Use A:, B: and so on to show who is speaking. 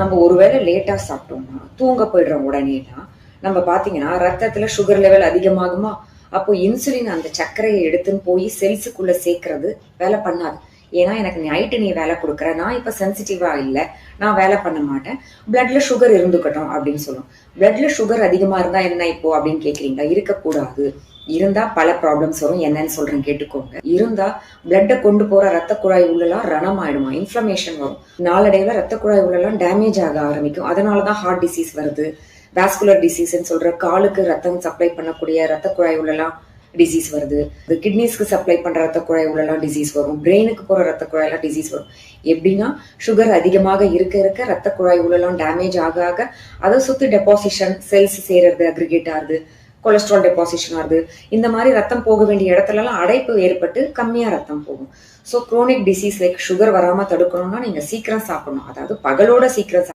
A: நம்ம ஒருவேளை லேட்டா சாப்பிட்டோம்னா தூங்க போயிடுறோம் உடனேனா நம்ம பாத்தீங்கன்னா ரத்தத்துல சுகர் லெவல் அதிகமாகுமா. அப்போ இன்சுலின் அந்த சர்க்கரையை எடுத்துன்னு போய் செல்ஸுக்குள்ள சேர்க்கறது வேலை பண்ணாது. ஏன்னா எனக்கு நைட்டு நீ வேலை கொடுக்குற, நான் இப்ப சென்சிட்டிவா இல்லை, நான் வேலை பண்ண மாட்டேன், பிளட்ல சுகர் இருந்துக்கட்டும் அப்படின்னு சொல்லும். பிளட்ல சுகர் அதிகமா இருந்தா என்ன இப்போ அப்படின்னு கேக்குறீங்களா? இருக்கக்கூடாது. இருந்தா பல ப்ராப்ளம்ஸ் வரும். என்னன்னு சொல்றேன் கேட்டுக்கோங்க. இருந்தா பிளட்டை கொண்டு போற ரத்த குழாய் உள்ளலாம் ரணம் ஆயிடுமா, இன்ஃபிளமேஷன் வரும். நாளடைவுல ரத்த குழாய் உள்ளலாம் டேமேஜ் ஆக ஆரம்பிக்கும். அதனாலதான் ஹார்ட் டிசீஸ் வருது, வாஸ்குலர் டிசீஸ் சொல்ற காலுக்கு ரத்தம் சப்ளை பண்ணக்கூடிய ரத்த குழாய் உள்ளலாம் டிசீஸ் வருது, கிட்னிஸ்க்கு சப்ளை பண்ற ரத்த குழாய் உள்ளலாம் டிசீஸ் வரும், பிரெயினுக்கு போற ரத்த குழாயெல்லாம் டிசீஸ் வரும். எப்படின்னா சுகர் அதிகமாக இருக்க இருக்க ரத்த குழாய் உள்ளலாம் டேமேஜ் ஆக ஆக அதை சுத்தி டெபாசிஷன் செல்ஸ் சேருறது, அக்ரிகேட் ஆகுது, கொலஸ்ட்ரால் டெபாசிஷன் ஆகுது. இந்த மாதிரி ரத்தம் போக வேண்டிய இடத்துல எல்லாம் அடைப்பு ஏற்பட்டு கம்மியா ரத்தம் போகும். So crony disease like sugar வராம தடுக்கணும்னா நீங்க சீக்கிரம் சாப்பிடணும். அதாவது பகலோட சீக்கிரம்